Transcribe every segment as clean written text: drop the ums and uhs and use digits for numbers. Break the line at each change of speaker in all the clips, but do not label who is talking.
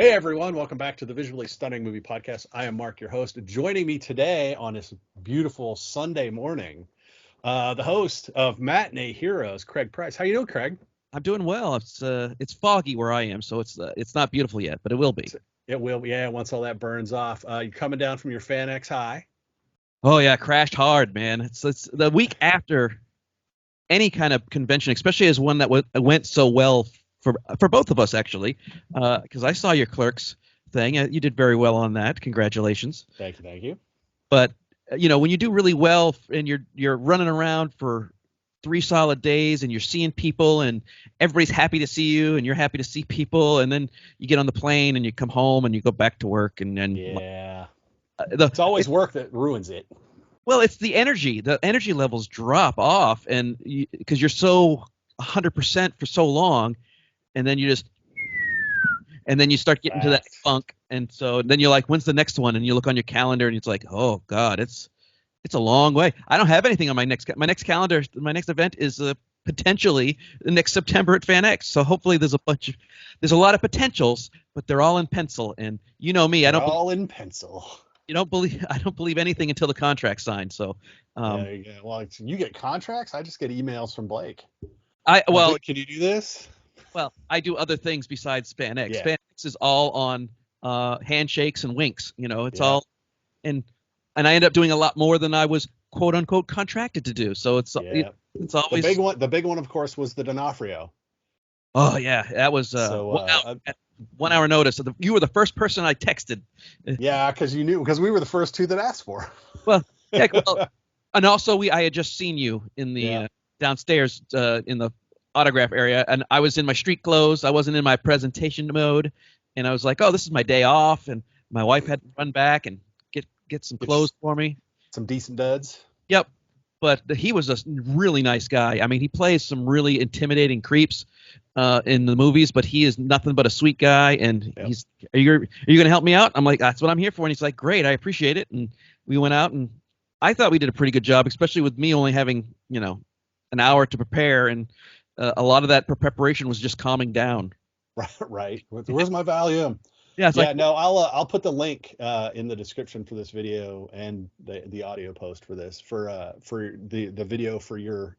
Hey everyone, welcome back to the Visually Stunning Movie Podcast. I am Mark, your host. Joining me today on this beautiful Sunday morning, the host of Matinee Heroes, Craig Price. How you doing, Craig?
I'm doing well. It's foggy where I am, so it's not beautiful yet, but it will be.
It will, yeah. Once all that burns off, you're coming down from your Fan X high.
Oh yeah, crashed hard, man. It's the week after any kind of convention, especially as one that went so well for both of us actually, because I saw your Clerks thing. You did very well on that. Congratulations.
Thank you.
But when you do really well and you're running around for 3 solid days and you're seeing people and everybody's happy to see you and you're happy to see people, and then you get on the plane and you come home and you go back to work, and then
Yeah, it's always work that ruins it.
well, it's the energy. The energy levels drop off, and because you're so 100% for so long, and then you start getting to that funk, and so then you're like, when's the next one? And you look on your calendar and it's like, oh God, it's a long way. I don't have anything on my next calendar. My next event is potentially the next September at FanX. So hopefully there's a lot of potentials, but they're all in pencil. And you know me,
in pencil.
I don't believe anything until the contract's signed. So
yeah. Well, you get contracts. I just get emails from Blake. Can you do this?
Well, I do other things besides FanX.
Yeah.
FanX is all on handshakes and winks. It's all and I end up doing a lot more than I was quote unquote contracted to do. So it's always
the big one, of course, was the D'Onofrio.
Oh yeah, that was 1 hour notice. You were the first person I texted.
Yeah, because we were the first two that asked for.
Well, yeah, and also I had just seen you in the downstairs in the autograph area, and I was in my street clothes. I wasn't in my presentation mode, and I was like, oh, this is my day off, and my wife had to run back and get some clothes for me.
Some decent duds.
Yep. But he was a really nice guy. I mean, he plays some really intimidating creeps in the movies, but he is nothing but a sweet guy. And he's, are you going to help me out? I'm like, that's what I'm here for. And he's like, great, I appreciate it. And we went out, and I thought we did a pretty good job, especially with me only having, an hour to prepare. And a lot of that preparation was just calming down.
Right. Where's my Valium?
Yeah.
No, I'll put the link in the description for this video and the audio post for this for the video for your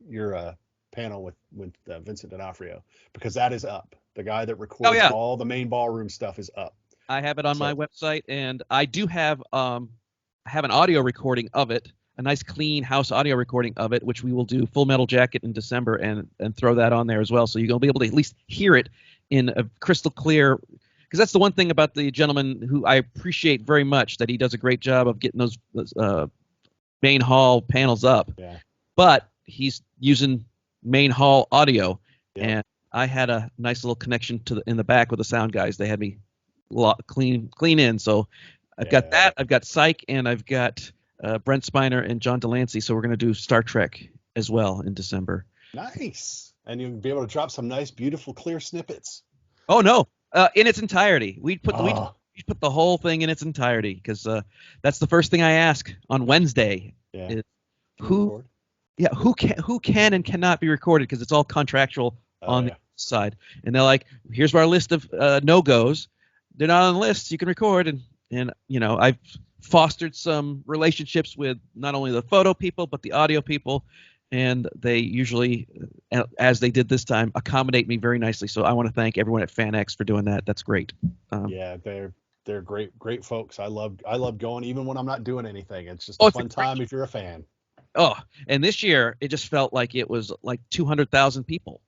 panel with Vincent D'Onofrio, because that is up. The guy that records all the main ballroom stuff is up.
I have it on my website, and I do have an audio recording of it, a nice clean house audio recording of it, which we will do Full Metal Jacket in December and throw that on there as well, so you're gonna be able to at least hear it in a crystal clear. Because that's the one thing about the gentleman who I appreciate very much, that he does a great job of getting those main hall panels up.
Yeah.
But he's using main hall audio, and I had a nice little connection in the back with the sound guys. They had me clean in. So I've got that. I've got Psych, and I've got Brent Spiner and John Delancey. So we're going to do Star Trek as well in December.
Nice. And you'll be able to drop some nice, beautiful, clear snippets.
Oh, no. In its entirety. We put the whole thing in its entirety, because that's the first thing I ask on Wednesday.
Yeah.
Is who can and cannot be recorded, because it's all contractual on the side. And they're like, here's our list of no-goes. They're not on the list. You can record. And I've fostered some relationships with not only the photo people but the audio people. And they usually, as they did this time, accommodate me very nicely. So I want to thank everyone at FanX for doing that. That's great.
They're great folks. I love going even when I'm not doing anything. It's just a fun time if you're a fan.
Oh, and this year it just felt like it was like 200,000 people.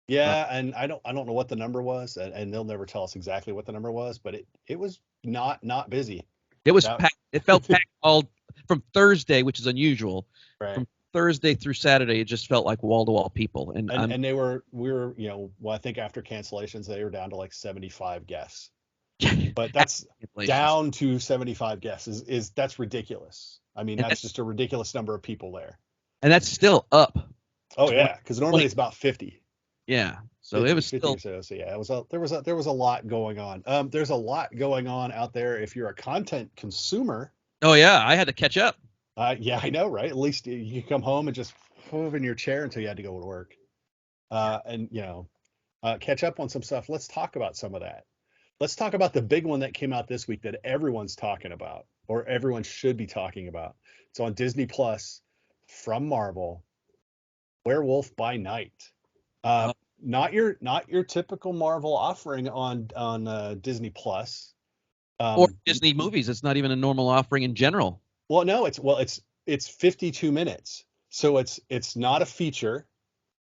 Yeah, and I don't know what the number was, and they'll never tell us exactly what the number was, but it was not busy.
It was packed. It felt packed all from Thursday, which is unusual.
Right.
From Thursday through Saturday, it just felt like wall-to-wall people. And
we were I think after cancellations they were down to like 75 guests. But that's down to 75 guests is that's ridiculous. I mean, that's just a ridiculous number of people there.
And that's still up.
Oh yeah, because normally it's about 50.
Yeah. So 50, it was still
so yeah, there was a lot going on. There's a lot going on out there if you're a content consumer.
Oh yeah, I had to catch up.
Yeah, I know, right? At least you come home and just move in your chair until you had to go to work. And catch up on some stuff. Let's talk about some of that. let's talk about the big one that came out this week that everyone's talking about, or everyone should be talking about. It's on Disney Plus from Marvel, Werewolf by Night. Uh,
Uh,
not your typical Marvel offering on Disney Plus.
or
Um,
Disney movies. It's not even a normal offering in general.
well, no, it's 52 minutes, so it's not a feature.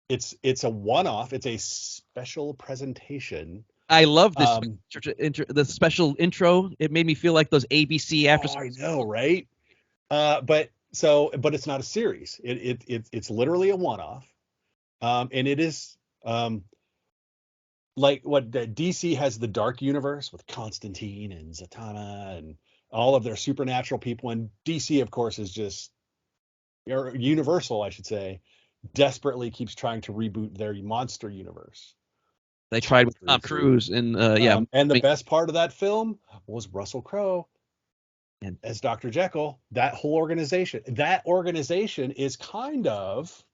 It's a one-off. It's a special presentation.
I love this
Um,
the special intro. It made me feel like those ABC after
oh, I know, right? But it's not a series. It's literally a one-off. And it is like what DC has the Dark Universe with Constantine and Zatanna and all of their supernatural people, and DC, of course, is just, or Universal, I should say, desperately keeps trying to reboot their monster universe.
they tried with Tom Cruise and
And the best part of that film was Russell Crowe
and
as Dr. Jekyll. That organization is kind of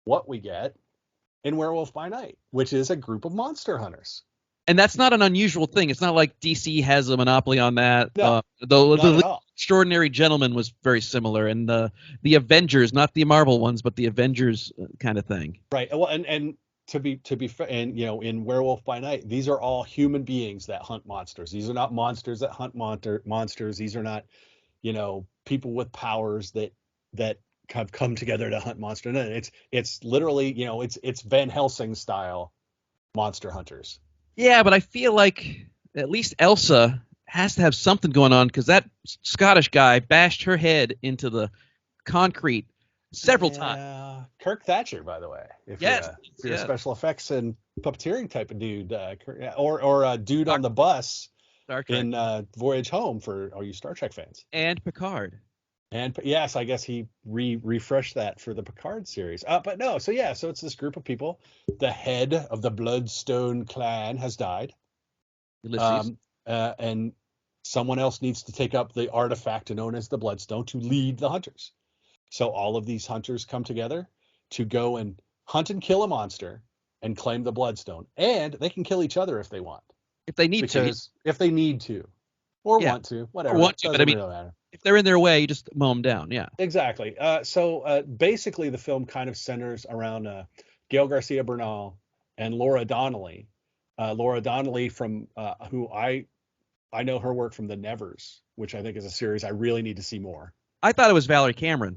what we get in Werewolf by Night, which is a group of monster hunters.
and that's not an unusual thing. It's not like DC has a monopoly on that.
No,
Though
not at
the
all.
Extraordinary Gentleman was very similar, and the Avengers, not the Marvel ones, but the Avengers kind of thing.
Right. Well, and to be fair, and in Werewolf by Night, these are all human beings that hunt monsters. These are not monsters that hunt monsters. These are not, people with powers that have come together to hunt monsters. No, it's literally, it's Van Helsing style monster hunters.
Yeah, but I feel like at least Elsa has to have something going on because that Scottish guy bashed her head into the concrete several times.
Yeah, Kirk Thatcher, by the way. If
Yes,
you're a
yeah.
special effects and puppeteering type of dude, or a dude on the bus
Star Trek
in Voyage Home for all you Star Trek fans.
and Picard.
And yes, I guess he refreshed that for the Picard series. But no, so it's this group of people. The head of the Bloodstone clan has died,
Ulysses.
and someone else needs to take up the artifact known as the Bloodstone to lead the hunters. So all of these hunters come together to go and hunt and kill a monster and claim the Bloodstone. And they can kill each other if they want.
If they need to.
Because if they need to, or
Yeah.
want to, whatever.
Or want to, but
doesn't
I mean,
really matter.
if they're in their way, you just mow them down. Yeah.
Exactly. So basically, the film kind of centers around Gail Garcia Bernal and Laura Donnelly. Laura Donnelly from who I know her work from The Nevers, which I think is a series I really need to see more.
I thought it was Valerie Cameron,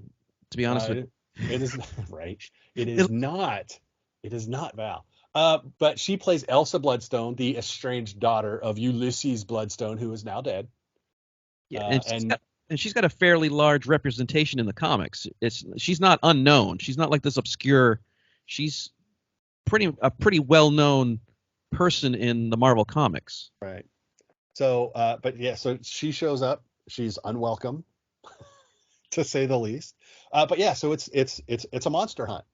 to be honest with you.
It is right. It is not. It is not Val. But she plays Elsa Bloodstone, the estranged daughter of Ulysses Bloodstone, who is now dead.
Yeah, and she's got a fairly large representation in the comics. She's not unknown. She's not like this obscure. She's a pretty well known person in the Marvel comics.
Right. So, so she shows up. She's unwelcome, to say the least. But yeah, so it's a monster hunt.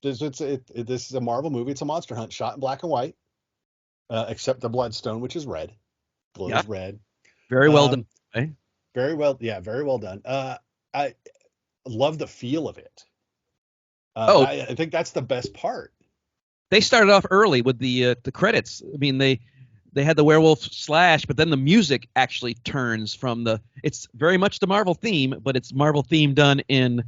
This is a Marvel movie. It's a monster hunt shot in black and white, except the Bloodstone, which is red, glows red.
Very well done.
Very well, yeah, very well done. I love the feel of it. I think that's the best part.
They started off early with the credits. I mean, they had the werewolf slash, but then the music actually turns from it's very much the Marvel theme, but it's Marvel theme done in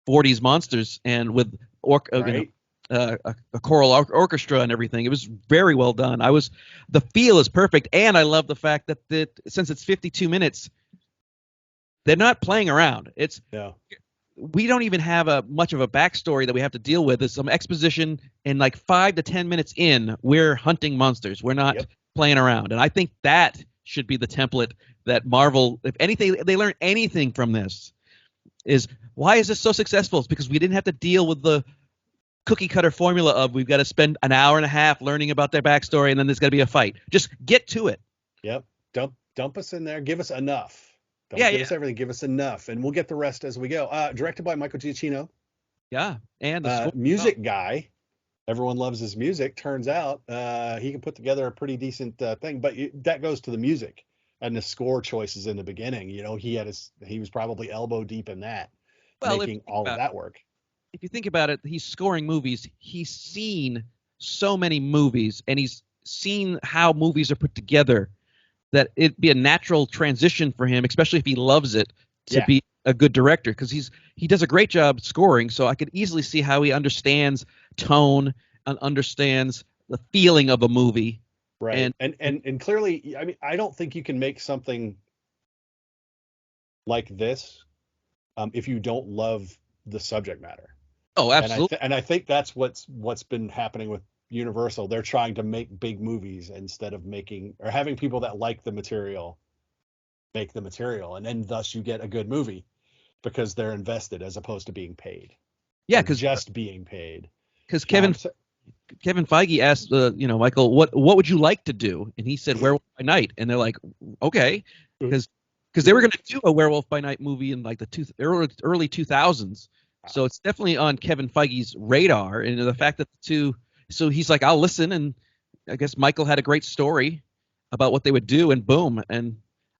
40s monsters and with a choral orchestra and everything. It was very well done. The feel is perfect, and I love the fact that since it's 52 minutes, they're not playing around. We don't even have much of a backstory that we have to deal with. There's some exposition, and like 5 to 10 minutes in, we're hunting monsters. We're not playing around, and I think that should be the template that Marvel, if anything, they learn anything from this, is why is this so successful? It's because we didn't have to deal with the cookie cutter formula of we've got to spend an hour and a half learning about their backstory, and then there's got to be a fight. Just get to it.
Yep. Dump us in there. Give us enough. Don't give us everything. Give us enough, and we'll get the rest as we go. Directed by Michael Giacchino.
Yeah, and the
music guy. Everyone loves his music. Turns out he can put together a pretty decent thing. But that goes to the music and the score choices in the beginning. He was probably elbow deep in that, making all of that work.
If you think about it, he's scoring movies. He's seen so many movies, and he's seen how movies are put together, that it'd be a natural transition for him, especially if he loves it, to
Yeah.
be a good director, because he does a great job scoring. So I could easily see how he understands tone and understands the feeling of a movie.
Right. And clearly, I mean, I don't think you can make something like this if you don't love the subject matter.
Oh, absolutely.
And I think that's what's been happening with Universal. They're trying to make big movies instead of making or having people that like the material make the material, and then thus you get a good movie because they're invested as opposed to being paid.
Yeah,
Or
because
just being paid.
Kevin Feige asked, Michael, what would you like to do? And he said Werewolf by Night, and they're like, okay, because they were going to do a Werewolf by Night movie in like the early 2000s. So it's definitely on Kevin Feige's radar, and the fact that the two, so he's like, I'll listen, and I guess Michael had a great story about what they would do, and boom. And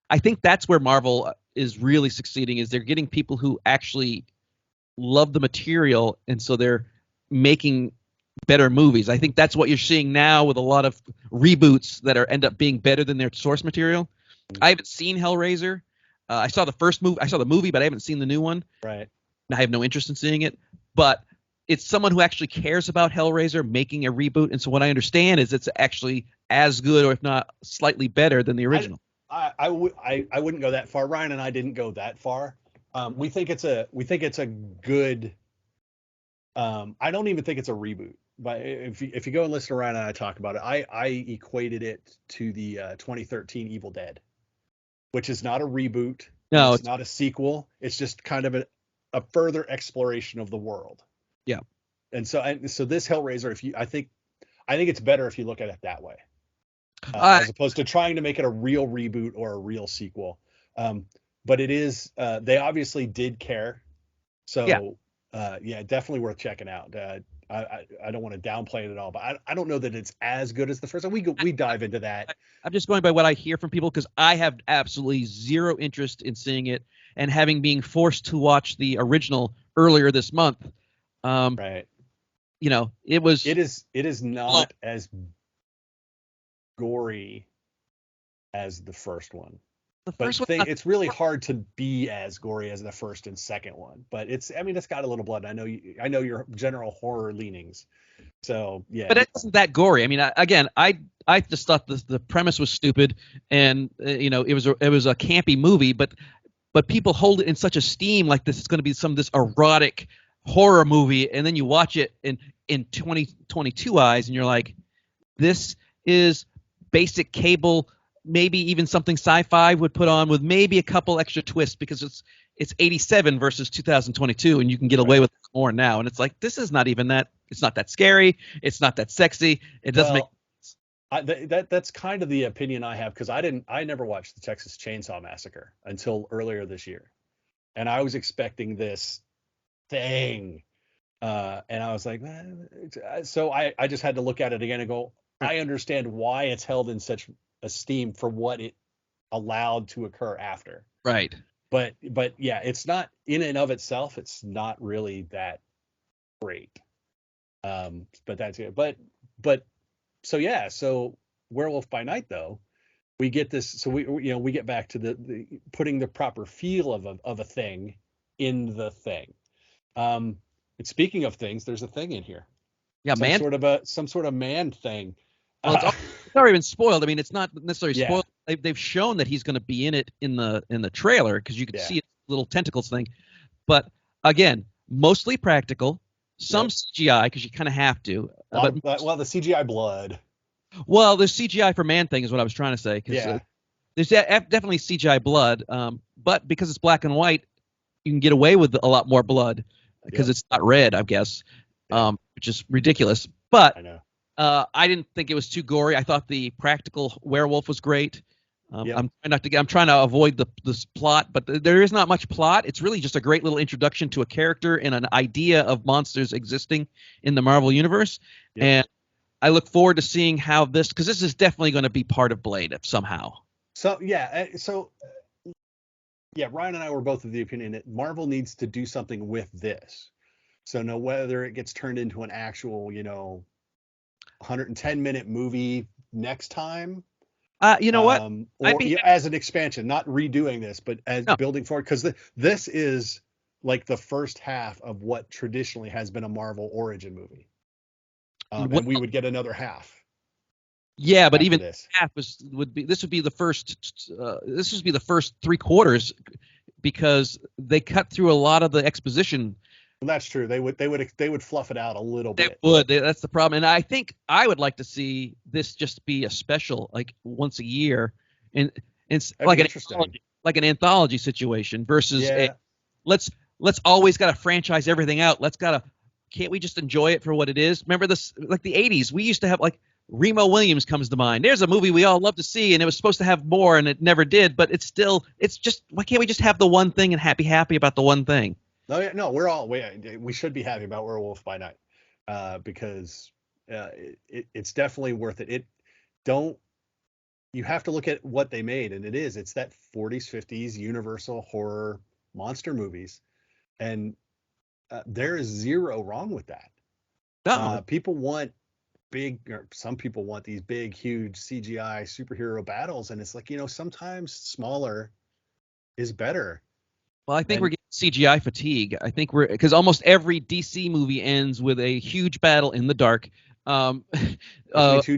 I think that's where Marvel is really succeeding, is they're getting people who actually love the material, and so they're making better movies. I think that's what you're seeing now with a lot of reboots that end up being better than their source material. I haven't seen Hellraiser. I saw the movie, but I haven't seen the new one.
Right.
And I have no interest in seeing it. But it's someone who actually cares about Hellraiser making a reboot, and so what I understand is it's actually as good, or if not slightly better, than the original.
I wouldn't go that far. Ryan and I didn't go that far. We think it's a good. I don't even think it's a reboot. But if you go and listen to Ryan and I talk about it, I equated it to the 2013 Evil Dead, which is not a reboot.
No,
it's not a sequel. It's just kind of a further exploration of the world.
Yeah.
And so this Hellraiser, I think it's better if you look at it that way, as opposed to trying to make it a real reboot or a real sequel. But it is. They obviously did care. So yeah, definitely worth checking out. I don't want to downplay it at all, but I don't know that it's as good as the first one. We dive into that.
I'm just going by what I hear from people, because I have absolutely zero interest in seeing it, and having been forced to watch the original earlier this month.
Right.
You know, it
is not as gory as the first one. It's really hard to be as gory as the first and second one, but it's got a little blood. I know your general horror leanings, so yeah.
But it wasn't that gory. I mean, I just thought the premise was stupid, and it was a campy movie, but people hold it in such esteem, like this is going to be this erotic horror movie, and then you watch it in 2022 eyes, and you're like, this is basic cable. Maybe even something sci-fi would put on, with maybe a couple extra twists, because it's 87 versus 2022, and you can get away with more now. And it's like, this is not even that. It's not that scary. It's not that sexy. It doesn't make
sense. That's kind of the opinion I have, because I never watched the Texas Chainsaw Massacre until earlier this year, and I was expecting this thing, and I was like, so I just had to look at it again and go, I understand why it's held in such esteem for what it allowed to occur after.
Right.
But yeah, it's not in and of itself, it's not really that great. But that's it. But so Werewolf by Night, though, we get this, so we get back to the putting the proper feel of a thing in the thing. And speaking of things, there's a thing in here.
Yeah,
some sort of man thing.
Well, it's already been spoiled. I mean, it's not necessarily spoiled. They've shown that he's going to be in it in the trailer, because you can see it, little tentacles thing. But again, mostly practical, some CGI, because you kind of have to.
The CGI blood.
Well, the CGI for man thing is what I was trying to say. There's definitely CGI blood, but because it's black and white, you can get away with a lot more blood because it's not red, I guess, which is ridiculous. But
I know.
I didn't think it was too gory. I thought the practical werewolf was great. I'm trying to avoid this plot, but there is not much plot. It's really just a great little introduction to a character and an idea of monsters existing in the Marvel universe. Yep. And I look forward to seeing how because this is definitely going to be part of Blade somehow.
So Ryan and I were both of the opinion that Marvel needs to do something with this. So whether it gets turned into an actual, 110-minute movie next time.
You know what?
Or as an expansion, not redoing this, but as building forward, because this is like the first half of what traditionally has been a Marvel origin movie, and we would get another half.
Yeah, but even
this
half would be the first. This would be the first 3/4 because they cut through a lot of the exposition.
Well, that's true. They would fluff it out a little bit.
That's the problem, and I think I would like to see this just be a special, like once a year, and it's like an anthology situation versus let's always got to franchise everything out. Can't we just enjoy it for what it is? Remember this, like the 80s, we used to have like Remo Williams comes to mind. There's a movie we all love to see, and it was supposed to have more, and it never did. But it's just, why can't we just have the one thing and happy about the one thing?
No, we should be happy about Werewolf by Night, because it's definitely worth it. You have to look at what they made, and it's that 40s, 50s Universal horror monster movies, and there is zero wrong with that. People want some people want these big, huge CGI superhero battles, and it's like, sometimes smaller is better.
Well, I think we're getting CGI fatigue. I think because almost every DC movie ends with a huge battle in the dark.
Too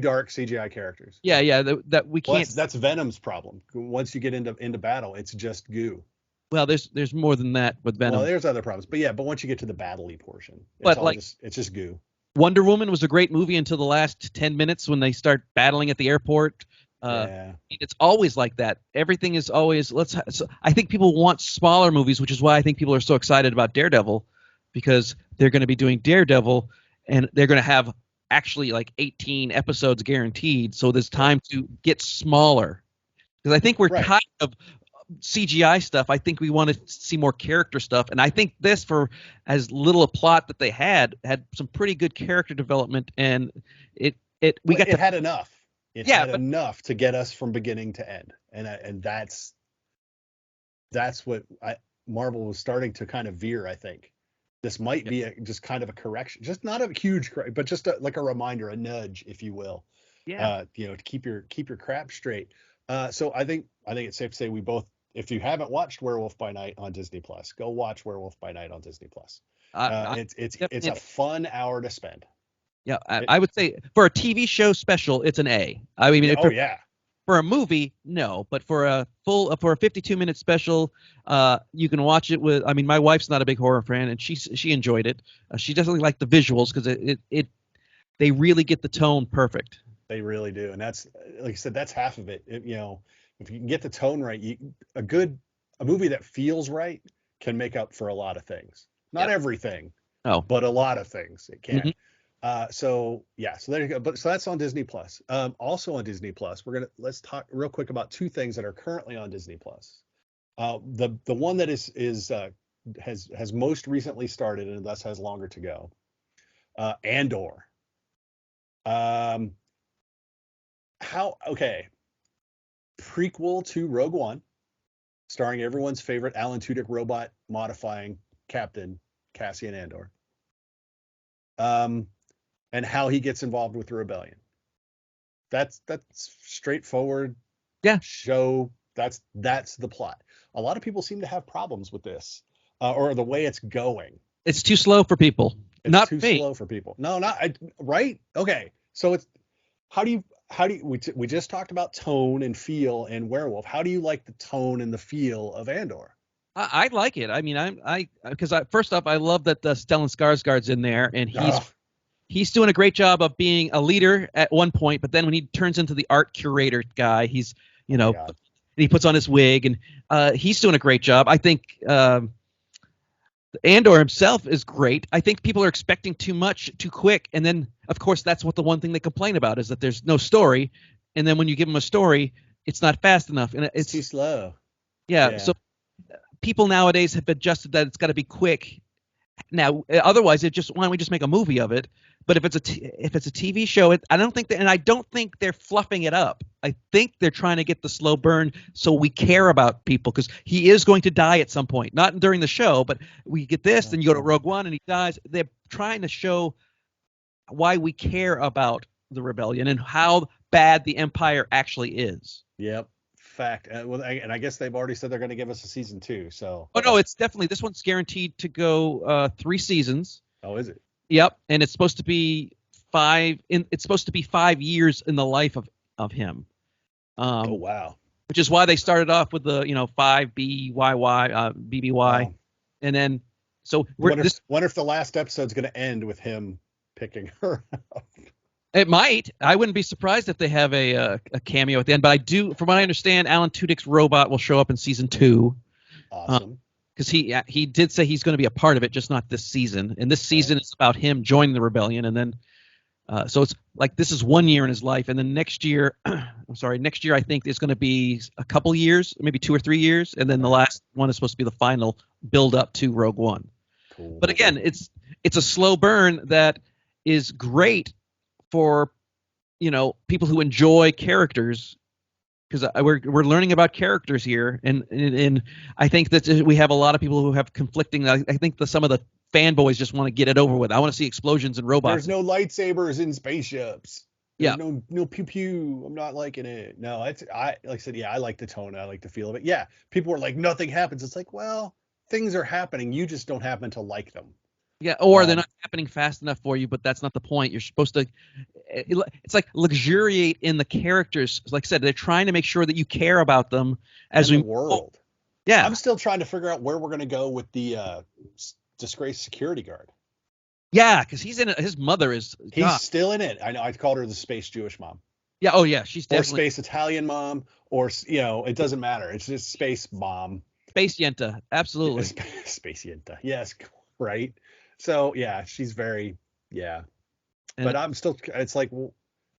dark CGI characters.
Yeah, that we can't.
That's Venom's problem. Once you get into battle, it's just goo.
Well, there's more than that with Venom.
Well, there's other problems, but once you get to the battle-y portion, it's just goo.
Wonder Woman was a great movie until the last 10 minutes when they start battling at the airport. It's always like that. Everything is always I think people want smaller movies, which is why I think people are so excited about Daredevil, because they're going to be doing Daredevil and they're going to have actually like 18 episodes guaranteed. So there's time to get smaller, because I think we're tired of CGI stuff. I think we want to see more character stuff, and I think this, for as little a plot that they had some pretty good character development, and it had
enough. It had enough to get us from beginning to end, and that's what Marvel was starting to kind of veer. I think this might be just kind of a correction, just not a huge, but just like a reminder, a nudge, if you will. To keep your crap straight. So I think it's safe to say we both, if you haven't watched Werewolf by Night on Disney Plus, go watch Werewolf by Night on Disney Plus. It's a fun hour to spend.
Yeah, I would say for a TV show special, it's an A. I mean, for a movie, no, but for a 52-minute special, you can watch it with. I mean, my wife's not a big horror fan, and she enjoyed it. She definitely liked the visuals because they really get the tone perfect.
They really do, and that's, like I said, that's half of it. If you can get the tone right, a movie that feels right can make up for a lot of things. Not everything, but a lot of things it can. Mm-hmm. So there you go. So that's on Disney Plus. Also on Disney Plus, let's talk real quick about two things that are currently on Disney Plus. The one that has most recently started and thus has longer to go. Andor. Prequel to Rogue One, starring everyone's favorite Alan Tudyk robot modifying Captain Cassian Andor. And how he gets involved with the rebellion. That's straightforward.
Yeah.
Show. That's the plot. A lot of people seem to have problems with this, or the way it's going.
It's too slow for people. Not
too
me.
slow for people. No, right. Okay. So it's we just talked about tone and feel and Werewolf. How do you like the tone and the feel of Andor?
I like it. I mean, because first off, I love that Stellan Skarsgård's in there, and he's doing a great job of being a leader at one point, but then when he turns into the art curator guy, he puts on his wig, and he's doing a great job. I think Andor himself is great. I think people are expecting too much too quick, and then of course that's what the one thing they complain about is that there's no story, and then when you give them a story, it's not fast enough, and it's
too slow.
Yeah. So people nowadays have adjusted that it's got to be quick. Now, otherwise, why don't we just make a movie of it? But if it's a TV show, I don't think they're fluffing it up. I think they're trying to get the slow burn so we care about people, because he is going to die at some point. Not during the show, but we get then you go to Rogue One and he dies. They're trying to show why we care about the rebellion and how bad the Empire actually is.
Yep. Fact. And I guess they've already said they're going to give us a season 2. So.
Oh no, it's definitely, this one's guaranteed to go 3 seasons.
Oh, is it?
Yep, and it's supposed to be 5. It's supposed to be 5 years in the life of him.
Oh wow.
Which is why they started off with the 5 BYY BBY, and then so
wonder if the last episode's going to end with him picking her up.
It might. I wouldn't be surprised if they have a cameo at the end. But I do, from what I understand, Alan Tudyk's robot will show up in season 2.
Awesome.
Because he did say he's going to be a part of it, just not this season. And this season is about him joining the rebellion, and then so it's like this is 1 year in his life, and then next year, next year I think is going to be a couple years, maybe 2 or 3 years, and then the last one is supposed to be the final build up to Rogue One.
Cool.
But again, it's a slow burn that is great for people who enjoy characters, because we're learning about characters here, and I think that we have a lot of people who have conflicting. I think that some of the fanboys just want to get it over with. I want to see explosions and robots.
There's no lightsabers in spaceships. There's
yeah.
No pew pew. I'm not liking it. No, like I said, yeah, I like the tone. I like the feel of it. Yeah, people are like, nothing happens. It's like, well, things are happening. You just don't happen to like them.
Yeah, or they're not happening fast enough for you, but that's not the point. You're supposed to, it's like luxuriate in the characters. Like I said, they're trying to make sure that you care about them as
the world.
Yeah.
I'm still trying to figure out where we're going to go with the disgraced security guard.
Yeah, because he's in it. His mother is.
He's still in it. I know. I called her the space Jewish mom.
Yeah. Oh yeah. She's definitely.
Or space Italian mom, or it doesn't matter. It's just space mom.
Space Yenta. Absolutely.
Space Yenta. Yes. Right. So yeah, she's very but I'm still. It's like, well,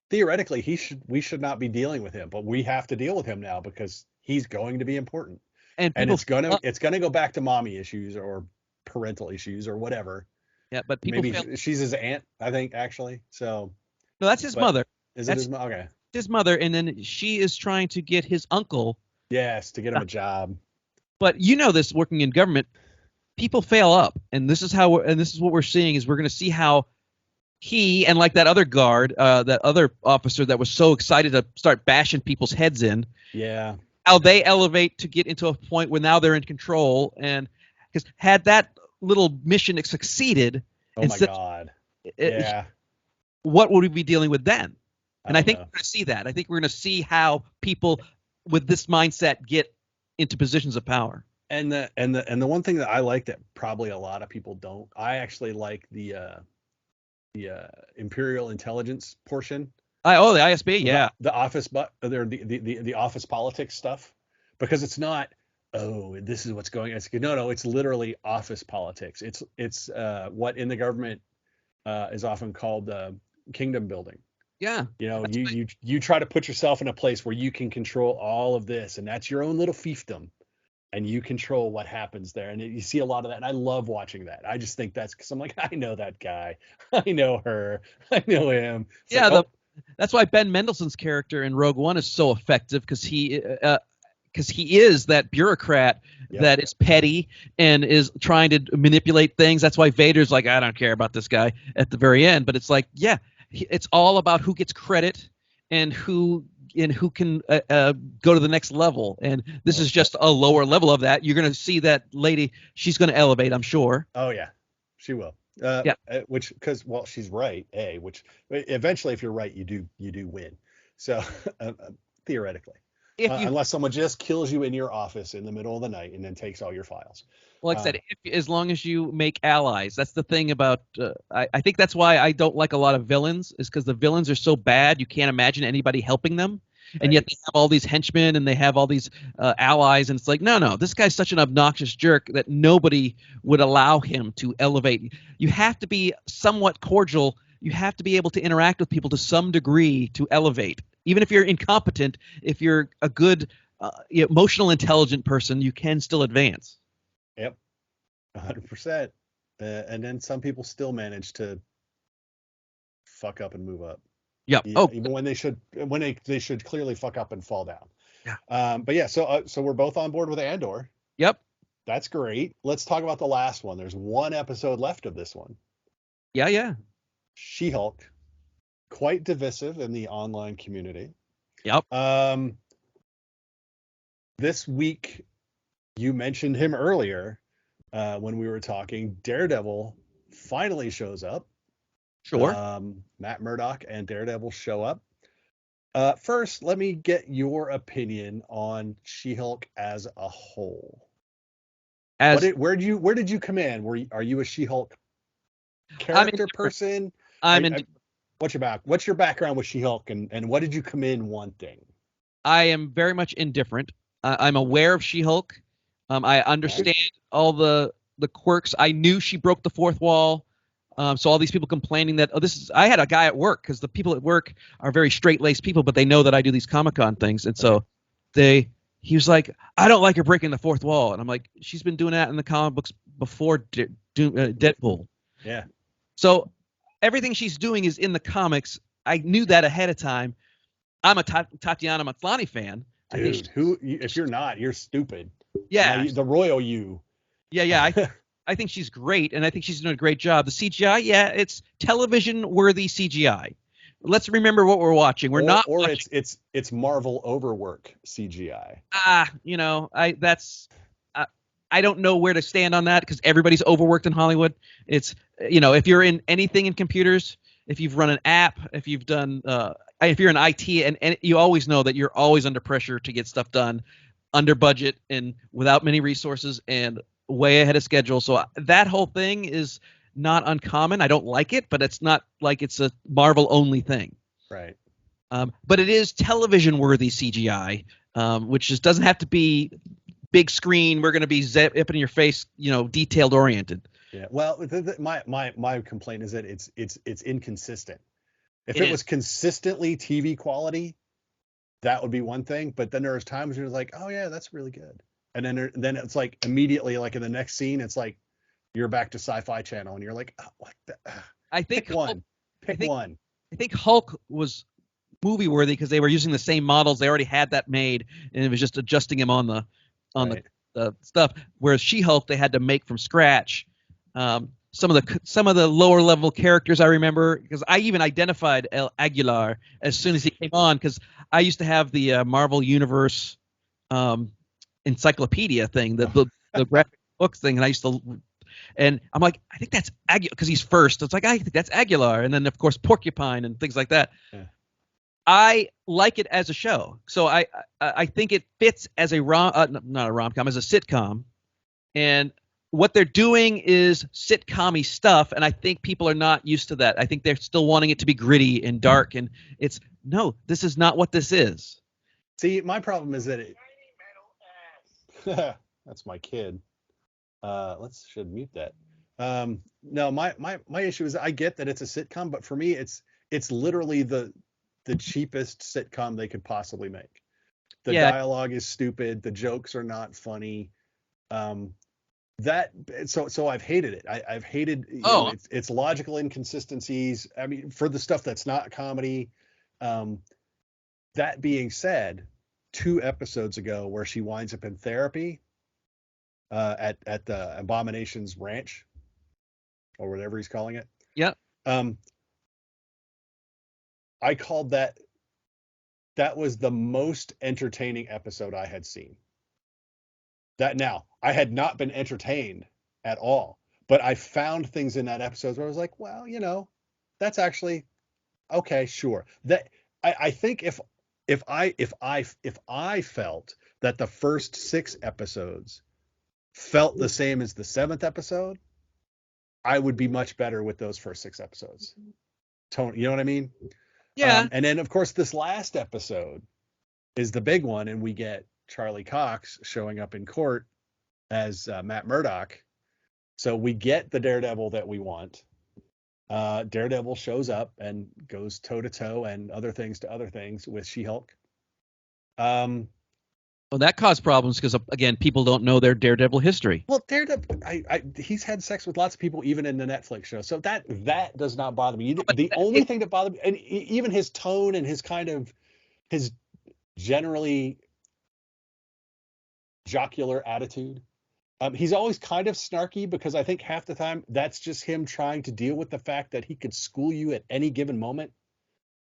theoretically, we should not be dealing with him, but we have to deal with him now because he's going to be important, and it's gonna go back to mommy issues or parental issues or whatever.
Yeah, but people
maybe she's his aunt, I think, actually. So
no, that's his mother.
Is it his mother? Okay,
his mother, and then she is trying to get his uncle.
Yes, to get him a job.
But this working in government. People fail up, and this is what we're seeing is we're going to see how he and like that other guard, that other officer that was so excited to start bashing people's heads in.
Yeah.
How they elevate to get into a point where now they're in control, and because had that little mission succeeded,
oh my God,
what would we be dealing with then? And I think we're going to see that. I think we're going to see how people with this mindset get into positions of power.
And the one thing that I like that probably a lot of people don't, I actually like the Imperial Intelligence portion.
The ISB, yeah.
The office, but the office politics stuff, because it's not, this is what's going on. It's no, it's literally office politics. It's what in the government is often called kingdom building.
Yeah.
You try to put yourself in a place where you can control all of this, and that's your own little fiefdom. And you control what happens there. And you see a lot of that. And I love watching that. I just think that's because I'm like, I know that guy. I know her. I know him. It's
that's why Ben Mendelsohn's character in Rogue One is so effective, because he is that bureaucrat that is petty and is trying to manipulate things. That's why Vader's like, I don't care about this guy at the very end. But it's like, it's all about who gets credit and who can go to the next level, and this is just a lower level of that. You're going to see that lady; she's going to elevate, I'm sure.
Oh yeah, she will. Which, because she's right. Which eventually, if you're right, you do win. So theoretically, unless someone just kills you in your office in the middle of the night and then takes all your files.
Well, like I said, as long as you make allies, that's the thing about. I think that's why I don't like a lot of villains, is because the villains are so bad you can't imagine anybody helping them, and yet they have all these henchmen and they have all these allies, and it's like, no, this guy's such an obnoxious jerk that nobody would allow him to elevate. You have to be somewhat cordial. You have to be able to interact with people to some degree to elevate. Even if you're incompetent, if you're a good, emotional, intelligent person, you can still advance.
Yep, 100%. And then some people still manage to fuck up and move up.
Yeah.
Even when they should clearly fuck up and fall down.
Yeah.
But yeah, so we're both on board with Andor.
Yep.
That's great. Let's talk about the last one. There's one episode left of this one.
Yeah.
She-Hulk. quite divisive in the online community.
Yep.
This week, you mentioned him earlier when we were talking. Daredevil finally shows up.
Sure.
Matt Murdock and Daredevil show up. First, let me get your opinion on She-Hulk as a whole. Where did you come in? Are you a She-Hulk character person? What's your background with She-Hulk, and what did you come in wanting?
I am very much indifferent. I'm aware of She-Hulk. I understand all the quirks. I knew she broke the fourth wall. So all these people complaining that, I had a guy at work, because the people at work are very straight-laced people, but they know that I do these Comic-Con things. And so he was like, I don't like her breaking the fourth wall. And I'm like, she's been doing that in the comic books before Deadpool.
Yeah.
So everything she's doing is in the comics. I knew that ahead of time. I'm a Tatiana Maslany fan.
Dude, if you're not, you're stupid.
Yeah.
The royal you.
Yeah. I think she's great, and I think she's doing a great job. The CGI, it's television-worthy CGI. Let's remember what we're watching.
It's Marvel overwork CGI.
I don't know where to stand on that, because everybody's overworked in Hollywood. It's, if you're in anything in computers, if you've run an app, if you've done, if you're in IT, and you always know that you're always under pressure to get stuff done, under budget and without many resources and way ahead of schedule. So that whole thing is not uncommon. I don't like it, but it's not like it's a Marvel only thing.
Right.
But it is television worthy CGI, which just doesn't have to be big screen. We're going to be zipping in your face, detailed oriented.
Yeah. Well, my complaint is that it's inconsistent. If it was consistently TV quality, that would be one thing. But then there's times where you're like, oh yeah, that's really good. And then it's like immediately, like in the next scene, it's like you're back to Sci-Fi Channel, and you're like, oh, what the? Pick one.
I think Hulk was movie worthy because they were using the same models. They already had that made, and it was just adjusting him on the stuff. Whereas She-Hulk, they had to make from scratch. Some of the lower level characters I remember, because I even identified El Aguilar as soon as he came on, because I used to have the Marvel Universe encyclopedia thing, the graphic books thing, and I used to, and I'm like, I think that's Aguilar, because he's first. It's like, I think that's Aguilar, and then of course Porcupine and things like that. Yeah. I like it as a show, so I think it fits as a not a rom-com, as a sitcom, and what they're doing is sitcom-y stuff, and I think people are not used to that. I think they're still wanting it to be gritty and dark, and this is not what this is.
See, my problem is that that's my kid. Should mute that. No, my issue is, I get that it's a sitcom, but for me, it's literally the cheapest sitcom they could possibly make. The dialogue is stupid. The jokes are not funny. So I've hated it. I've hated its logical inconsistencies. I mean, for the stuff that's not comedy. That being said, 2 episodes ago, where she winds up in therapy at the Abomination's ranch, or whatever he's calling it.
Yeah.
I called that was the most entertaining episode I had seen. Now, I had not been entertained at all, but I found things in that episode where I was like, well, that's actually okay, sure. That I think if I felt that the first 6 episodes felt the same as the 7th episode, I would be much better with those first 6 episodes. Tony, you know what I mean?
Yeah.
And then of course this last episode is the big one, and we get Charlie Cox showing up in court as Matt Murdock. So we get the Daredevil that we want. Daredevil shows up and goes toe to toe and other things with She-Hulk.
Well, that caused problems because, again, people don't know their Daredevil history.
Well, Daredevil, he's had sex with lots of people, even in the Netflix show. So that does not bother me. The only thing that bothered me, and even his tone and his generally jocular attitude. He's always kind of snarky, because I think half the time that's just him trying to deal with the fact that he could school you at any given moment.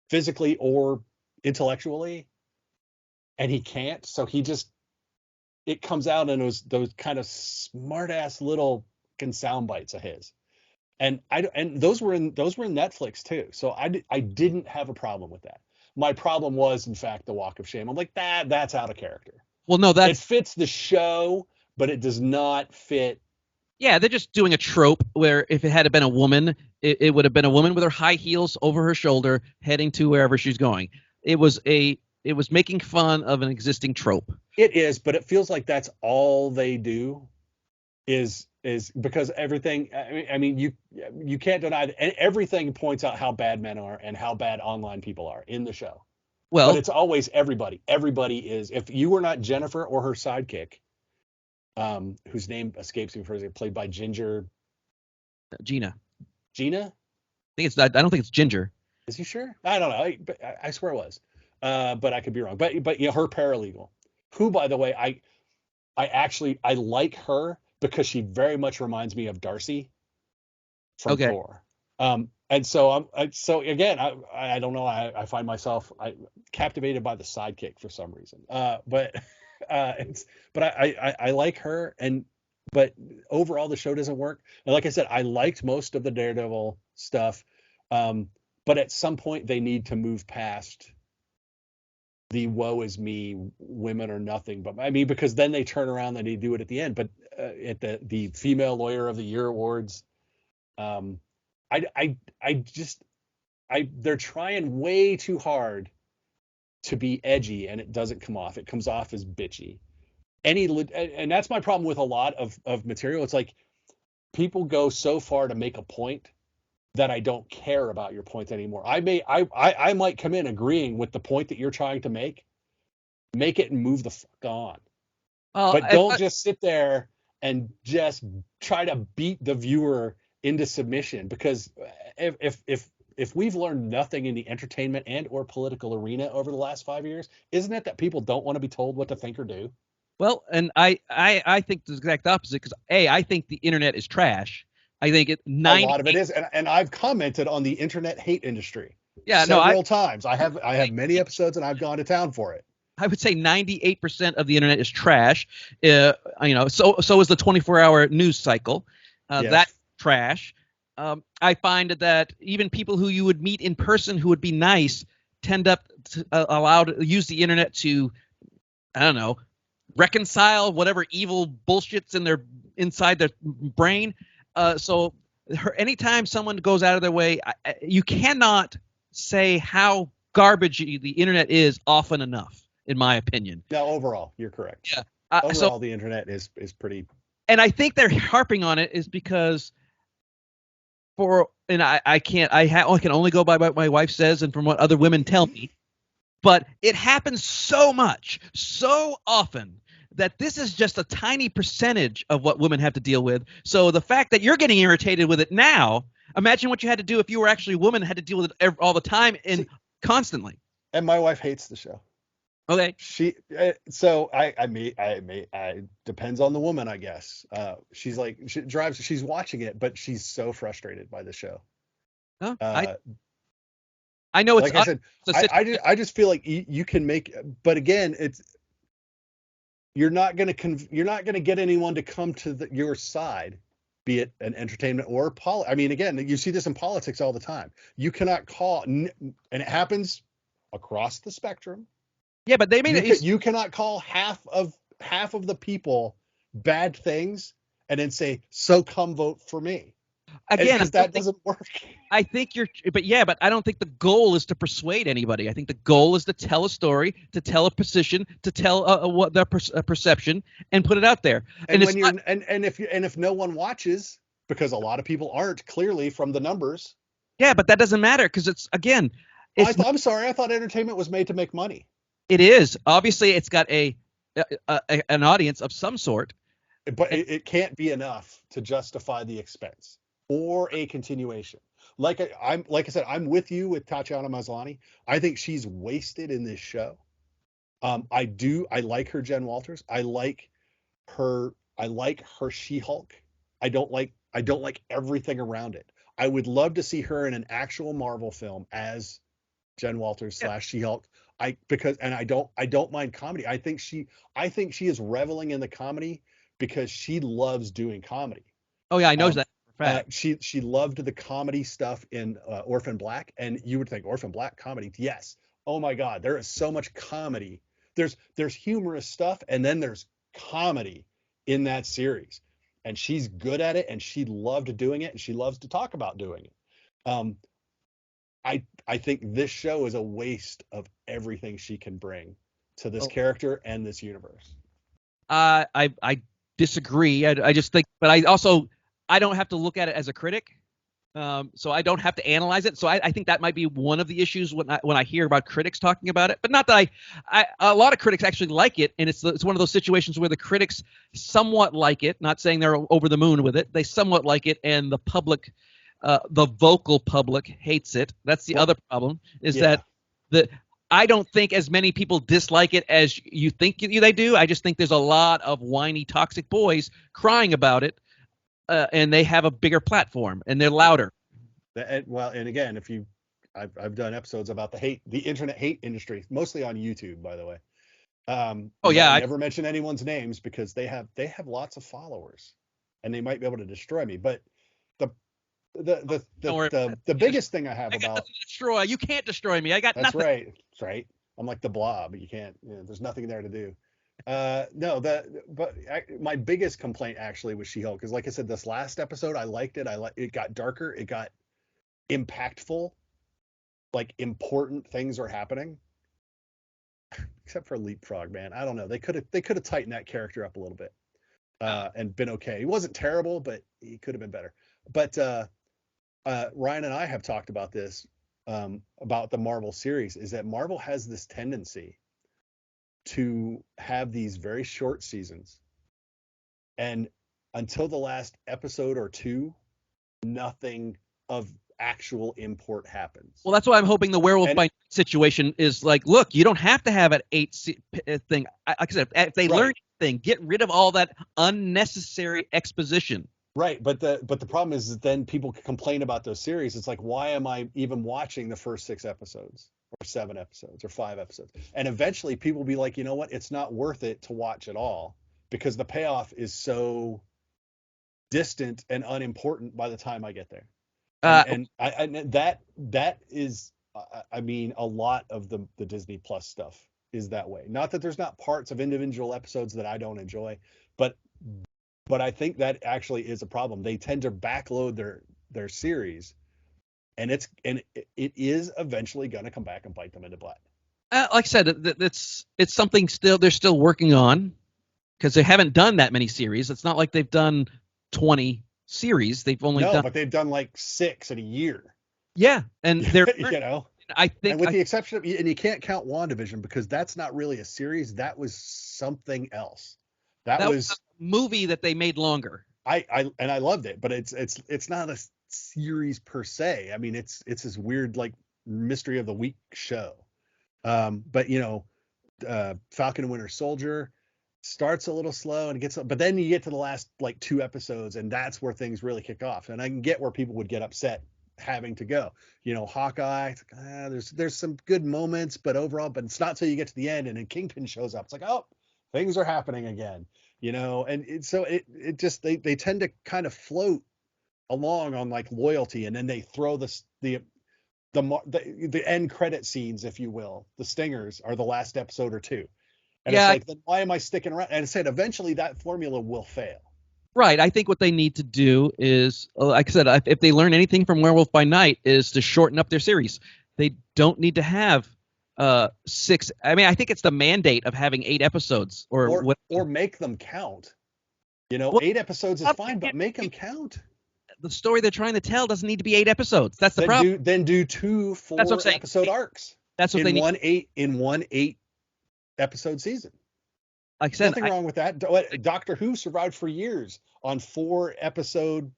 physically or intellectually, and he can't. So it comes out in those kind of smart ass little sound bites of his. And those were in Netflix too. So I didn't have a problem with that. My problem was, in fact, the walk of shame. I'm like, that's out of character.
Well, no,
It fits the show, but it does not fit.
yeah, they're just doing a trope where if it had been a woman, it would have been a woman with her high heels over her shoulder heading to wherever she's going. It was making fun of an existing trope.
It is, but it feels like that's all they do is because everything. I mean, you can't deny that everything points out how bad men are and how bad online people are in the show. But
Well,
it's always everybody. Everybody is. If you were not Jennifer or her sidekick, whose name escapes me for a second, played by
Gina.
Gina?
I don't think it's Ginger.
Is you sure? I don't know. I swear it was. But I could be wrong. But her paralegal, who, by the way, I like her because she very much reminds me of Darcy from Thor. And so so again, I don't know. I find myself captivated by the sidekick for some reason. But I like her, but overall the show doesn't work. And like I said, I liked most of the Daredevil stuff. But at some point they need to move past the woe is me, women are nothing. But I mean, because then they turn around and they do it at the end. But at the Female Lawyer of the Year awards, they're trying way too hard to be edgy, and it doesn't come off. It comes off as bitchy. And that's my problem with a lot of material. It's like people go so far to make a point that I don't care about your point anymore. I might come in agreeing with the point that you're trying to make it and move the fuck on. But don't just sit there and just try to beat the viewer into submission, because if we've learned nothing in the entertainment and or political arena over the last 5 years, isn't it that people don't want to be told what to think or do?
Well, and I think the exact opposite, because I think the internet is trash. I think a
lot of it is, and I've commented on the internet hate industry.
Yeah,
several times. I have many episodes, and I've gone to town for it.
I would say 98% of the internet is trash. So is the 24-hour news cycle.
Yes.
That's trash. I find that even people who you would meet in person who would be nice tend up to use the internet to, I don't know, reconcile whatever evil bullshit's inside their brain. So anytime someone goes out of their way, you cannot say how garbage the internet is often enough, in my opinion.
No, overall, you're correct.
Yeah.
Overall, the internet is pretty.
And I think they're harping on it is because I can only go by what my wife says and from what other women tell me, but it happens so much, so often, that this is just a tiny percentage of what women have to deal with. So the fact that you're getting irritated with it now, imagine what you had to do if you were actually a woman and had to deal with it all the time and constantly.
And my wife hates the show.
Okay.
She depends on the woman, I guess. She's like, she's watching it, but she's so frustrated by the show.
Huh? I know it's
like I said, I just feel like you can make, but again, you're not going to get anyone to come to your side, be it an entertainment or I mean, again, you see this in politics all the time. You cannot call, and it happens across the spectrum.
Yeah, but they mean
you cannot call half of the people bad things and then say, so come vote for me.
Again,
that doesn't work.
I think but I don't think the goal is to persuade anybody. I think the goal is to tell a story, to tell a position, to tell what their perception, and put it out there.
And if no one watches, because a lot of people aren't, clearly from the numbers.
Yeah, but that doesn't matter, because I'm
sorry, I thought entertainment was made to make money.
It is. Obviously, it's got an audience of some sort.
But it can't be enough to justify the expense or a continuation. Like I said, I'm with you with Tatiana Maslany. I think she's wasted in this show. I like her Jen Walters. I like her She-Hulk. I don't like everything around it. I would love to see her in an actual Marvel film as Jen Walters
Yeah.
/ She-Hulk. I don't mind comedy. I think she is reveling in the comedy because she loves doing comedy.
Oh yeah, I know
Um,
that for a fact.
she loved the comedy stuff in Orphan Black, and you would think Orphan Black comedy. Yes. Oh my God, there is so much comedy. There's humorous stuff, and then there's comedy in that series, and she's good at it, and she loved doing it, and she loves to talk about doing it. Um, I think this show is a waste of everything she can bring to this
Oh,
character and this universe.
I disagree. I just think, but I don't have to look at it as a critic. So I don't have to analyze it. So I think that might be one of the issues when I hear about critics talking about it. But not that a lot of critics actually like it, and it's one of those situations where the critics somewhat like it. Not saying they're over the moon with it. They somewhat like it, and the public, the vocal public, hates it. That's the other problem. Is
Yeah.
that I don't think as many people dislike it as you think they do. I just think there's a lot of whiny, toxic boys crying about it. And they have a bigger platform, and they're louder.
And again, I've done episodes about the internet hate industry, mostly on YouTube, by the way.
Oh yeah,
I never mention anyone's names because they have lots of followers, and they might be able to destroy me. But the biggest thing I have
I got
about
nothing to destroy. You can't destroy me. I got
that's
nothing.
right, that's right. I'm like the Blob. You can't. There's nothing there to do. No, my biggest complaint actually was She-Hulk because, like I said, this last episode I liked it. It got darker. It got impactful. Like important things are happening. Except for Leapfrog, man. I don't know. They could have tightened that character up a little bit and been okay. He wasn't terrible, but he could have been better. But Ryan and I have talked about this about the Marvel series. Is that Marvel has this tendency to have these very short seasons, and until the last episode or two, nothing of actual import happens.
Well, that's why I'm hoping the Werewolf by Night situation is like, look, you don't have to have an 8 thing. Like I said, if they learn anything, get rid of all that unnecessary exposition.
Right, but the problem is that then people complain about those series. It's like, why am I even watching the first 6 episodes or 7 episodes or 5 episodes? And eventually people will be like, you know what? It's not worth it to watch at all because the payoff is so distant and unimportant by the time I get there. And that is, I mean, a lot of the Disney Plus stuff is that way. Not that there's not parts of individual episodes that I don't enjoy, but I think that actually is a problem. They tend to backload their series, and it is eventually going to come back and bite them in the butt.
Like I said, it's something they're still working on because they haven't done that many series. It's not like they've done 20 series. They've only
but they've done like 6 in a year.
Yeah, and they're
I think, and with the exception of, and you can't count WandaVision because that's not really a series. That was something else. That was a
movie that they made longer.
I loved it, but it's not a series per se. I mean, it's this weird like mystery of the week show. But Falcon and Winter Soldier starts a little slow and but then you get to the last like 2 episodes, and that's where things really kick off. And I can get where people would get upset having to go. Hawkeye, it's like, there's some good moments, but overall, but it's not till you get to the end and then Kingpin shows up. It's like, oh, things are happening again. And so it just they tend to kind of float along on like loyalty, and then they throw the end credit scenes, if you will. The stingers are the last episode or 2. And it's like, then why am I sticking around? And I said, eventually that formula will fail.
Right. I think what they need to do is, like I said, if they learn anything from Werewolf by Night, is to shorten up their series. They don't need to have 6. I mean, I think it's the mandate of having 8 episodes or
make them count. 8 episodes is fine, but make them count.
The story they're trying to tell doesn't need to be 8 episodes. That's the problem.
Then do 2 4-episode arcs.
That's what they need.
In one 8 episode season.
Like I said,
nothing wrong with that. Doctor Who survived for years on 4-episode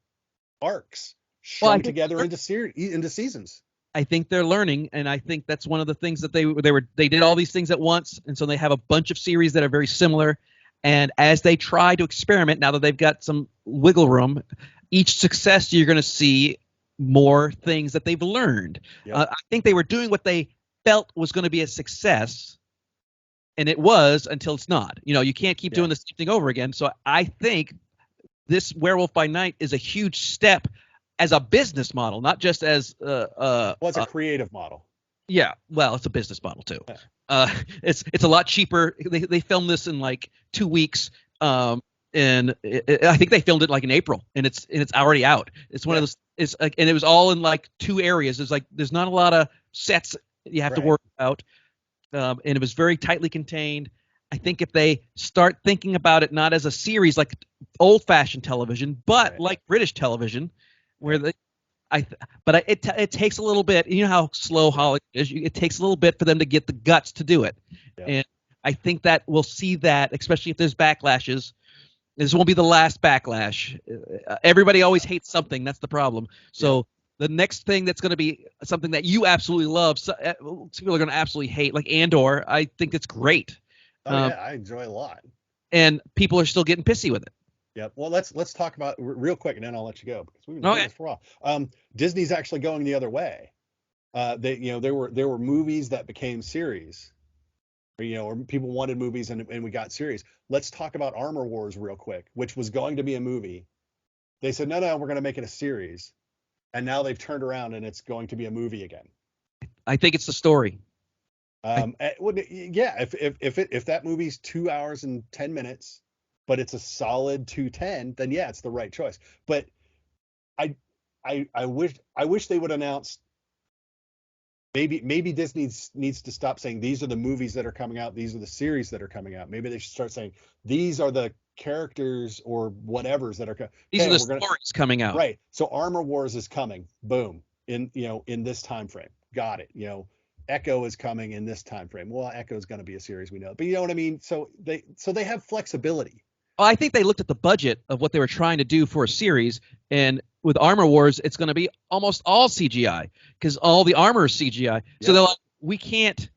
arcs strung together into seasons.
I think they're learning, and I think that's one of the things that they did all these things at once, and so they have a bunch of series that are very similar. And as they try to experiment, now that they've got some wiggle room, each success you're going to see more things that they've learned. Yep. I think they were doing what they felt was going to be a success, and it was until it's not. You can't keep doing the same thing over again. So I think this Werewolf by Night is a huge step as a business model, not just as
it's a creative model.
Yeah, well, it's a business model too. It's a lot cheaper. They filmed this in like 2 weeks, and I think they filmed it like in April, and it's already out. It's one of those. It's like, and it was all in like 2 areas. There's not a lot of sets you have to work out, and it was very tightly contained. I think if they start thinking about it not as a series like old-fashioned television, but like British television, where it takes a little bit. You know how slow Hollywood is. It takes a little bit for them to get the guts to do it, and I think that we'll see that, especially if there's backlashes. This won't be the last backlash. Everybody always hates something. That's the problem. So the next thing that's going to be something that you absolutely love, people are going to absolutely hate, like Andor. I think it's great.
I enjoy a lot.
And people are still getting pissy with it.
Yeah. Well, let's talk about real quick, and then I'll let you go because we've been doing this for a while. Disney's actually going the other way. There were movies that became series, or people wanted movies and we got series. Let's talk about Armor Wars real quick, which was going to be a movie. They said, no, we're going to make it a series. And now they've turned around and it's going to be a movie again.
I think it's the story.
If that movie's 2 hours and 10 minutes, but it's a solid 2:10, then it's the right choice. But I wish they would announce. Maybe Disney needs to stop saying these are the movies that are coming out, these are the series that are coming out. Maybe they should start saying these are the characters or whatever's that are
these are the stories coming out.
Right. So Armor Wars is coming. Boom. In this time frame. Got it. Echo is coming in this time frame. Well, Echo is going to be a series, we know. But you know what I mean? So they have flexibility.
Well, I think they looked at the budget of what they were trying to do for a series, and with Armor Wars, it's going to be almost all CGI because all the armor is CGI. So they're like, we can't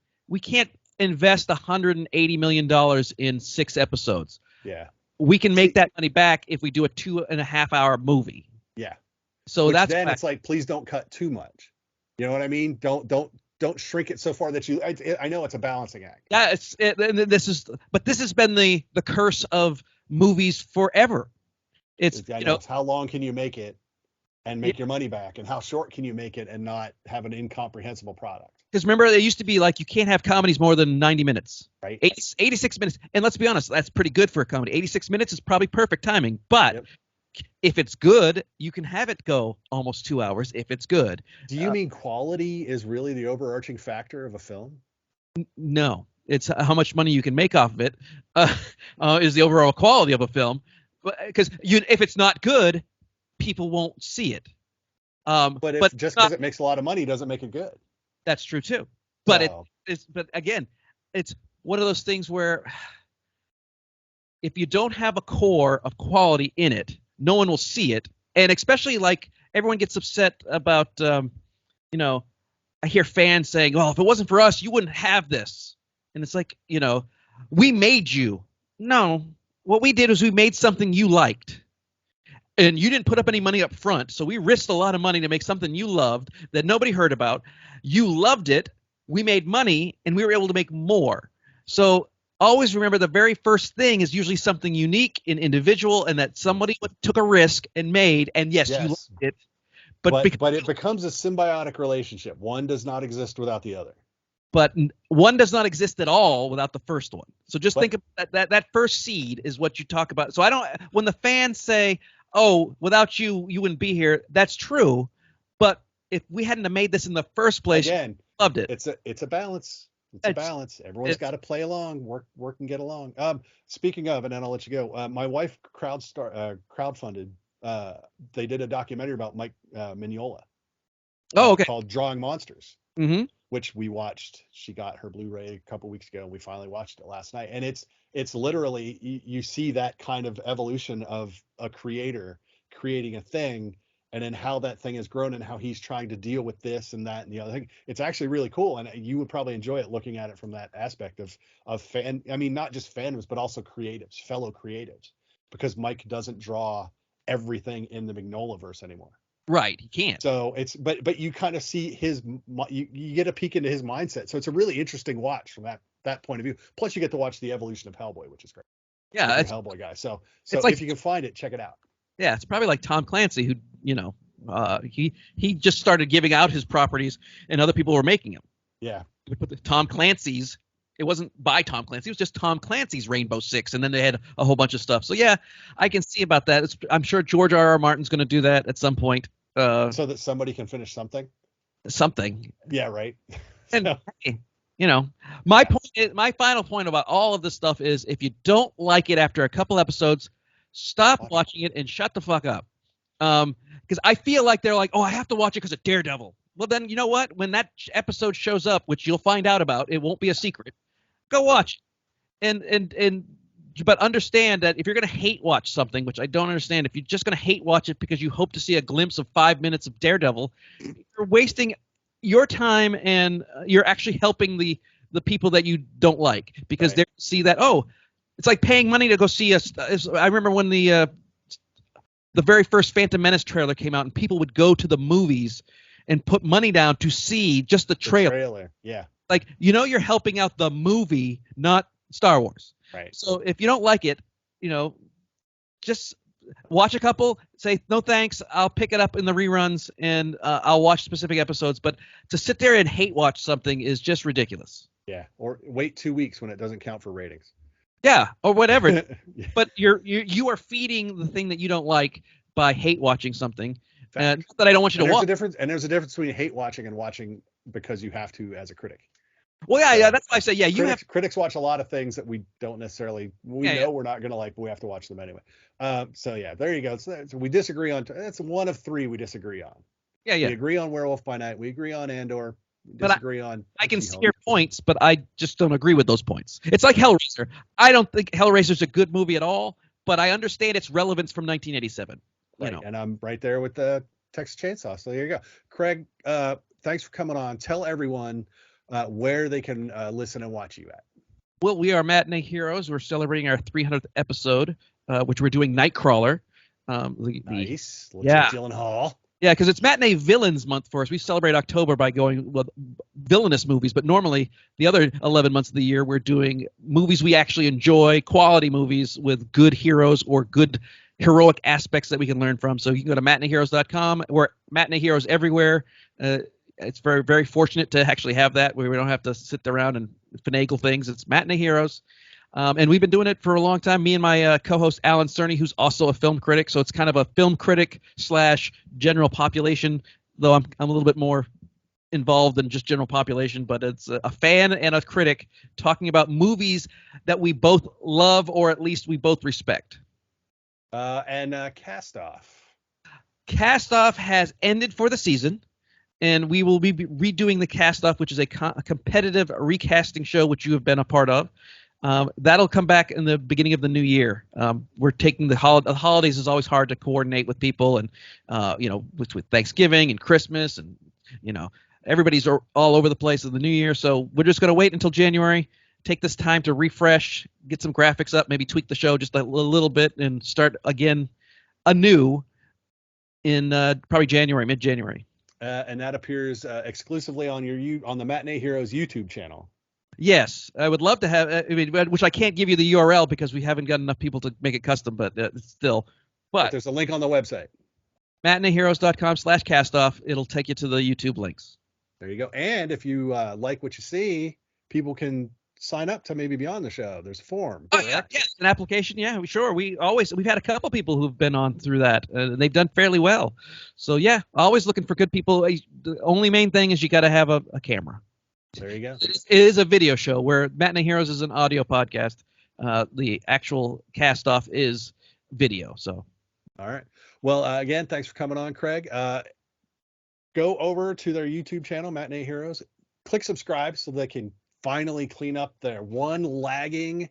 invest $180 million in 6 episodes.
Yeah.
We can make that money back if we do a 2.5-hour movie.
Yeah.
So
it's like, please don't cut too much. You know what I mean? Don't shrink it so far that you. I know it's a balancing act.
Yeah, this has been the curse of movies forever. It's
how long can you make it and make your money back, and how short can you make it and not have an incomprehensible product?
Because remember, it used to be like you can't have comedies more than 90 minutes.
Right.
86 minutes, and let's be honest, that's pretty good for a comedy. 86 minutes is probably perfect timing, but. If it's good, you can have it go almost 2 hours if it's good.
Do you mean quality is really the overarching factor of a film?
No, it's how much money you can make off of it is the overall quality of a film. Because if it's not good, people won't see it.
But just because it makes a lot of money doesn't make it good.
That's true too. But but again, it's one of those things where if you don't have a core of quality in it, no one will see it. And especially like everyone gets upset about, I hear fans saying, well, if it wasn't for us, you wouldn't have this. And it's like, we made you. No, what we did was we made something you liked. And you didn't put up any money up front. So we risked a lot of money to make something you loved that nobody heard about. You loved it. We made money and we were able to make more. So always remember the very first thing is usually something unique and individual and that somebody took a risk and made. And yes. You loved it. But
it becomes a symbiotic relationship. One does not exist without the other.
But one does not exist at all without the first one. So just think of that first seed is what you talk about. So when the fans say, oh, without you, you wouldn't be here. That's true. But if we hadn't have made this in the first place,
again,
loved it.
It's a balance. It's a balance. Everyone's got to play along, work and get along. Speaking of, and then I'll let you go. My wife crowdfunded. They did a documentary about Mike Mignola. Called Drawing Monsters, which we watched. She got her Blu-ray a couple weeks ago, and we finally watched it last night. And it's literally you see that kind of evolution of a creator creating a thing. And then how that thing has grown and how he's trying to deal with this and that and the other thing. It's actually really cool. And you would probably enjoy it looking at it from that aspect of fan. I mean, not just fandoms, but also fellow creatives, because Mike doesn't draw everything in the Mignolaverse anymore.
Right. He can't.
So but you kind of see you get a peek into his mindset. So it's a really interesting watch from that point of view. Plus you get to watch the evolution of Hellboy, which is great.
Yeah.
If you're a Hellboy guy. So
It's like,
if you can find it, check it out.
yeah, it's probably like Tom Clancy, who, he just started giving out his properties and other people were making them.
Yeah.
We put the Tom Clancy's. It wasn't by Tom Clancy. It was just Tom Clancy's Rainbow Six, and then they had a whole bunch of stuff. So yeah, I can see about that. I'm sure George R.R. Martin's going to do that at some point.
So that somebody can finish something.
Something.
Yeah, right.
And hey, my final point about all of this stuff is, if you don't like it after a couple episodes, stop watching it and shut the fuck up. Because I feel like they're like, oh, I have to watch it because of Daredevil. Well, then you know what? When that episode shows up, which you'll find out about, it won't be a secret. Go watch it. But understand that if you're going to hate watch something, which I don't understand, if you're just going to hate watch it because you hope to see a glimpse of 5 minutes of Daredevil, you're wasting your time, and you're actually helping the people that you don't like, because
Right.
they see that, oh, it's like paying money to go see I remember when the very first Phantom Menace trailer came out, and people would go to the movies and put money down to see just the trailer.
The trailer, yeah.
Like, you're helping out the movie, not Star Wars.
Right.
So if you don't like it, just watch a couple, say no thanks, I'll pick it up in the reruns, and I'll watch specific episodes. But to sit there and hate watch something is just ridiculous.
Yeah, or wait 2 weeks when it doesn't count for ratings.
Yeah, or whatever.
Yeah.
But you are feeding the thing that you don't like by hate watching something. And that I don't want you to watch.
There's a difference between hate watching and watching because you have to as a critic.
Well, yeah, that's why I say, yeah,
critics watch a lot of things that we don't necessarily we're not going to like, but we have to watch them anyway. So yeah, there you go. So we disagree on. That's one of three we disagree on.
Yeah.
We agree on Werewolf by Night. We agree on Andor. We disagree on.
I can see your points, but I just don't agree with those points. It's like Hellraiser. I don't think Hellraiser's a good movie at all, but I understand its relevance from 1987.
Right, and I'm right there with the Texas Chainsaw. So there you go, Craig. Thanks for coming on. Tell everyone where they can listen and watch you at.
Well, we are Matinee Heroes. We're celebrating our 300th episode, which we're doing Nightcrawler.
Nice.
Yeah.
Gyllenhaal.
Yeah, because it's Matinee Villains Month for us. We celebrate October by going with villainous movies, but normally the other 11 months of the year we're doing movies we actually enjoy, quality movies with good heroes or good heroic aspects that we can learn from. So you can go to matineeheroes.com. We're Matinee Heroes everywhere. It's very, very fortunate to actually have that, where we don't have to sit around and finagle things. It's Matinee Heroes. And we've been doing it for a long time. Me and my co-host Alan Cerny, who's also a film critic. So it's kind of a film critic / general population, though I'm a little bit more involved than just general population. But it's a fan and a critic talking about movies that we both love, or at least we both respect.
And Cast Off.
Cast Off has ended for the season. And we will be redoing the Cast Off, which is a competitive recasting show, which you have been a part of. That'll come back in the beginning of the new year. We're taking the holidays is always hard to coordinate with people, and with Thanksgiving and Christmas, and everybody's all over the place in the new year. So we're just going to wait until January, take this time to refresh, get some graphics up, maybe tweak the show just a little bit, and start again anew in probably January, mid-January.
And that appears exclusively on on the Matinee Heroes YouTube channel.
Yes, I would love to have, which I can't give you the URL because we haven't got enough people to make it custom, but still. But
there's a link on the website.
matineeheroes.com/castoff. It'll take you to the YouTube links.
There you go. And if you like what you see, people can sign up to maybe be on the show. There's a form.
Oh, yeah, an application. Yeah, sure. We've had a couple people who've been on through that. They've done fairly well. So, yeah, always looking for good people. The only main thing is you got to have a camera.
There you go.
It is a video show, where Matinee Heroes is an audio podcast. The actual Cast Off is video. So,
all right. Well, again, thanks for coming on, Craig. Go over to their YouTube channel, Matinee Heroes. Click subscribe so they can finally clean up their one lagging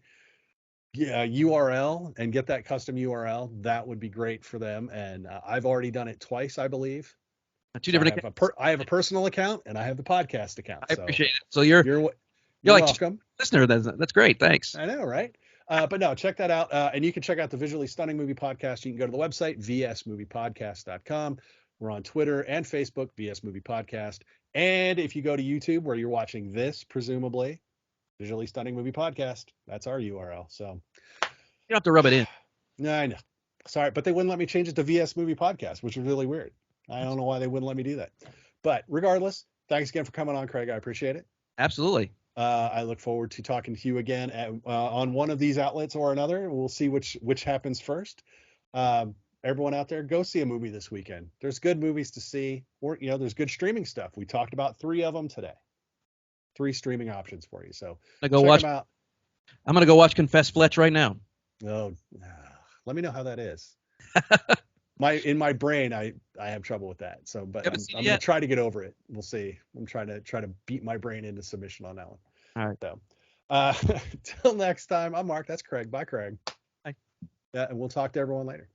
URL and get that custom URL. That would be great for them. And I've already done it twice, I believe.
Two different accounts.
I have a personal account and I have the podcast account.
I appreciate it. So you're like
welcome.
Listener. That's great. Thanks.
I know, right? But no, check that out. And you can check out the Visually Stunning Movie Podcast. You can go to the website, vsmoviepodcast.com. We're on Twitter and Facebook, VS Movie Podcast. And if you go to YouTube, where you're watching this, presumably, Visually Stunning Movie Podcast, that's our URL. So
You don't have to rub it in.
no, I know. Sorry, but they wouldn't let me change it to VS Movie Podcast, which is really weird. I don't know why they wouldn't let me do that. But regardless, thanks again for coming on, Craig. I appreciate it.
Absolutely.
I look forward to talking to you again on one of these outlets or another. We'll see which happens first. Everyone out there, go see a movie this weekend. There's good movies to see, or there's good streaming stuff. We talked about 3 of them today. 3 streaming options for you. So check them out.
I'm gonna go watch Confess Fletch right now.
Oh, let me know how that is. In my brain, I have trouble with that. So, but I'm gonna try to get over it. We'll see. I'm trying to beat my brain into submission on that one.
All right.
So, till next time, I'm Mark. That's Craig. Bye, Craig.
Bye.
Yeah, and we'll talk to everyone later.